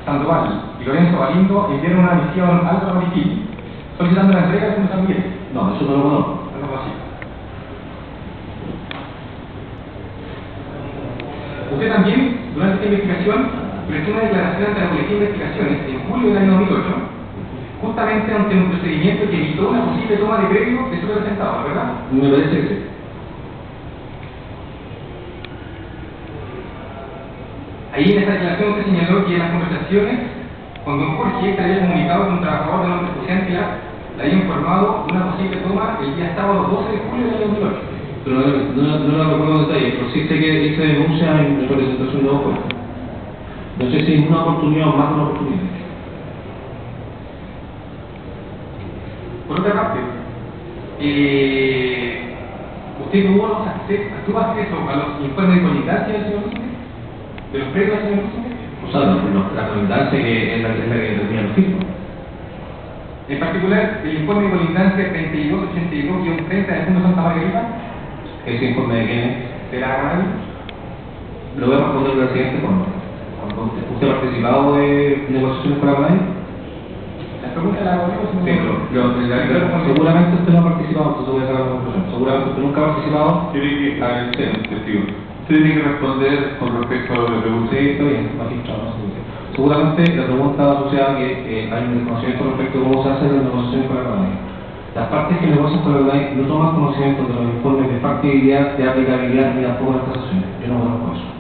Sandoval y Lorenzo Galindo enviaron una misión al Tramoritini solicitando la entrega del Fondo San Miguel. No, eso no lo conozco. Algo así. Usted también, durante esta investigación, prestó una declaración ante la Policía de Investigaciones en julio del año 2008, justamente ante un procedimiento que evitó una posible toma de crédito de su representado, ¿verdad? Me parece que sí. Ahí en esa declaración usted señaló que en las conversaciones con don Jorge se había comunicado que un trabajador de nombre José Ángela le había informado de una posible toma el día sábado 12 de julio del año 2008. Pero no lo recuerdo en detalle, pero sí sé que hice denuncia en representación de dos puestos. No sé si es una oportunidad o más de una oportunidad. Por otra parte, ¿usted tuvo acceso a los informes de colindancia del señor Luce? ¿De los precios del señor Luce? O sea, la colindancia que es la que tenía los firmas. En particular, el informe de colindancia 3282-30 del Fondo Santa Margarita. ¿Ese informe de quién es? De la ANADI. Lo voy a responder de la siguiente forma. ¿Usted ha participado de negociaciones con la ANADI? La pregunta la hago yo, Sí, pero seguramente usted no ha participado, entonces voy a sacar la conclusión. Seguramente usted nunca ha participado. Tiene que, a ver, testigo. Usted tiene que responder con respecto a lo que pregunté. Sí, estoy bien, magistrado, no se preocupe. Seguramente la pregunta asociada a que hay un desconocimiento respecto a cómo se hacen las negociaciones con la ANADI. Las partes que negocian con la ANADI no toman conocimiento de los informes de factibilidad, de aplicabilidad ni tampoco de las tasaciones. Yo no conozco eso.